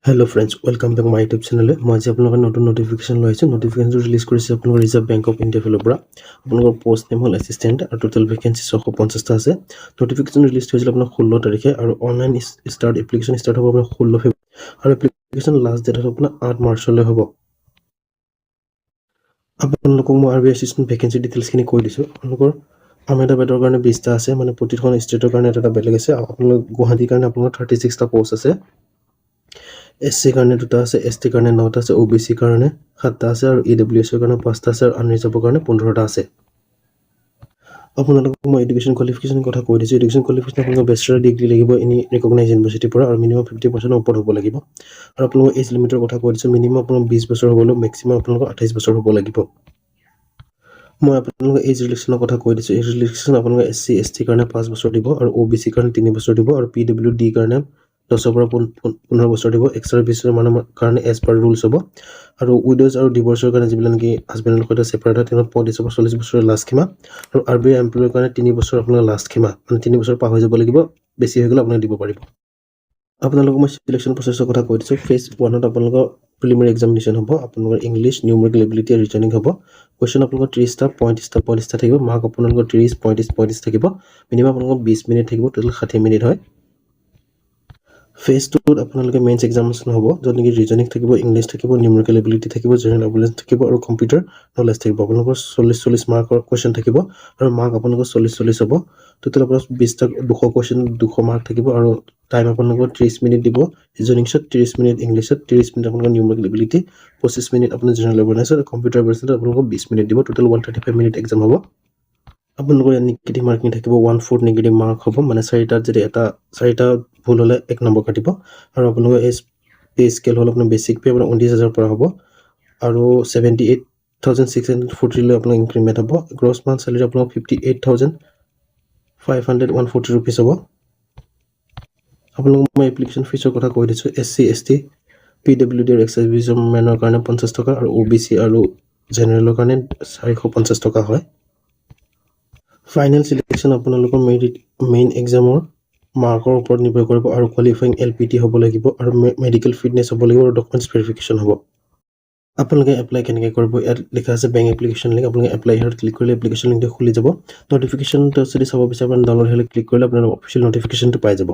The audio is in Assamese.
Hello friends, welcome back to my YouTube channel. মই আজি আপোনালোকৰ নতুন নোটিফিকেশন লৈছো। নোটিফিকেশনটো ৰিলিজ কৰিছে আপোনালোকৰ ৰিজাৰ্ভ বেংক অফ ইণ্ডিয়া ফালৰ পৰা। আপোনালোকৰ পোষ্ট নেম হ'ল এসিস্টেন্ট আৰু টোটাল ভেকেন্সি 650 টা আছে। নোটিফিকেশন ৰিলিজ হৈছিল আপোনাৰ 16 তাৰিখে আৰু অনলাইন ষ্টাৰ্ট এপ্লিকেশন ষ্টাৰ্ট হ'ব আপোনাৰ 16 ফেব্ৰুৱাৰী আৰু এপ্লিকেশন লাষ্ট ডেট হ'ব আপোনাৰ 8 মাৰ্চলৈ হ'ব। আপোনালোকক মই আৰবি এসিস্টেন্ট ভেকেন্সি ডিটেইলছ খিনি কৈ দিছো। আপোনালোকৰ আহমেদাবাদৰ কাৰণে 20 টা আছে, মানে প্ৰতিখন ষ্টেটৰ কাৰণে এটা বেলেগ আছে। আপোনালোক গুৱাহাটীৰ কাৰণে আপোনালোকৰ 36 টা পোষ্ট আছে। এসসি কাৰণে 2টা আছে, এসটি কাৰণে 9টা আছে, ওবিসি কাৰণে 7টা আছে আৰু ইডব্লিউএছ কাৰণে 5টা আছে আৰু আনৰিজাৰ্ভৰ কাৰণে 15টা আছে। আপোনালোকক মই এডুকেশ্যন কোৱালিফিকেশ্যন কথা কৈ দিছো। এডুকেশ্যন কোৱালিফিকেশ্যন আপোনালোকৰ বেচেলৰ ডিগ্ৰী লাগিব এনি ৰিকগনাইজ ইউনিভাৰ্চিটিৰ পৰা আৰু মিনিমাম 50% ওপৰত হ'ব লাগিব। আৰু আপোনালোকৰ এজ লিমিটৰ কথা কৈ দিছো, মিনিমাম আপোনাৰ 20 বছৰ হ'ব লাগিব, মেক্সিমাম আপোনালোকৰ 28 বছৰ হ'ব লাগিব। মই আপোনালোকক এজ ৰিলেক্সনৰ কথা কৈ দিছো। এজ ৰিলেক্সন আপোনালোকৰ এসসি এসটি কাৰণে 5 বছৰ দিব আৰু ওবিসি কাৰণে 3 বছৰ দিব আৰু পিডব্লিউডি কাৰণে 10 পৰা 15 বছৰ দিব। এক্স সাৰ্ভিছৰ মানুহৰ কাৰণে এজ পাৰ ৰুলছ হ'ব আৰু উইডোজ আৰু ডিভোৰ্সৰ কাৰণে যিবিলাক নেকি হাজবেণ্ডৰ সৈতে সেপাৰেট হয় তেওঁলোক 35 পৰা 40 বছৰৰ লাষ্ট সীমা আৰু আৰবিআই এমপ্লয়ৰ কাৰণে 3 বছৰ আপোনাৰ লাষ্ট সীমা, মানে 3 বছৰ পাৰ হৈ যাব লাগিব, বেছি হৈ গ'লে আপোনাক দিব পাৰিব। আপোনালোকক মই সিলেকশ্যন প্ৰচেছৰ কথা কৈ দিছো। ফেজ 1ত আপোনালোকৰ প্ৰিলিমিনাৰী এক্সামিনেশ্যন হ'ব। আপোনালোকৰ ইংলিছ, নিউমেৰিকেল এবিলিটি আৰু ৰিজনিং হ'ব। কোৱেশ্চন আপোনালোকৰ 30টা 35টা থাকিব। মাৰ্ক আপোনালোকৰ 30 35 থাকিব। মিনিমাম আপোনালোকৰ 20 মিনিট থাকিব, টোটাল 60 মিনিট হয়। ফেজ 2ত আপোনালোকে মেইনছ এক্সামিনেশ্যন হ'ব, য'ত নেকি ৰিজনিং থাকিব, ইংলিছ থাকিব, নিউমেৰিকেল এবিলিটি থাকিব, জেনেৰেল এবিলিটি থাকিব আৰু কম্পিউটাৰ নলেজ থাকিব। আপোনালোকৰ 40 মাৰ্কৰ কুৱেশ্চন থাকিব আৰু মাৰ্ক আপোনালোকৰ 40 হ'ব। টোটেল আপোনাৰ 20টা 200 কুৱেশ্চন 200 মাৰ্ক থাকিব আৰু টাইম আপোনালোকৰ 30 মিনিট দিব। ৰিজনিংছত 30 মিনিট, ইংলিছত 30 মিনিট, আপোনালোকৰ নিউমেৰিকেল এবিলিটি 25 মিনিট, আপোনাৰ জেনেৰেল এৱাৰনেছ আৰু কম্পিউটাৰ এবিলিটি আপোনালোকৰ 20 মিনিট দিব। টোটেল 135 মিনিট এক্সাম হ'ব। আপোনালোকৰ নিগেটিভ মাৰ্কিং থাকিব, 1/4 নিগেটিভ মাৰ্ক হ'ব, মানে 4টাত যদি 4টা ভুল হ'লে 1 নম্বৰ কাটিব। আৰু আপোনালোকৰ পে স্কেল হ'ল আপোনাৰ বেচিক পে আপোনাৰ 29,000 পৰা হ'ব আৰু 78,640 লৈ আপোনাৰ ইনক্ৰিমেণ্ট হ'ব। গ্ৰছ মান্থ চেলাৰী আপোনাৰ 58,540 ৰুপিজ হ'ব। আপোনালোকক মই এপ্লিকেশ্যন ফিজৰ কথা কৈ দিছোঁ। এসসি এসটি পিডব্লিউডি আৰু এক্স সাৰ্ভিছৰ মেনৰ কাৰণে 50 টকা আৰু ওবিসি আৰু জেনেৰেলৰ কাৰণে 450 টকা হয়। ফাইনেল সিলেকশ্যন আপোনালোকৰ মেইন এক্সামৰ মাৰ্কৰ ওপৰত নিৰ্ভৰ কৰিব আৰু কোৱালিফাইং LPT হ'ব লাগিব আৰু মেডিকেল ফিটনেছ হ'ব লাগিব আৰু ডকুমেণ্টছ ভেৰিফিকেশ্যন হ'ব। আপোনালোকে এপ্লাই কেনেকৈ কৰিব, ইয়াত লিখা আছে বেংক এপ্লিকেশ্যন লিংক। আপোনালোকে এপ্লাই হিয়াৰত ক্লিক কৰিলে এপ্লিকেশ্যন লিংকটো খুলি যাব। নটিফিকেশ্যনটো যদি চাব বিচাৰে আপুনি ডাউনলোড হ'লে ক্লিক কৰিলে আপোনাৰ অফিচিয়েল নটিফিকেশ্যনটো পাই যাব।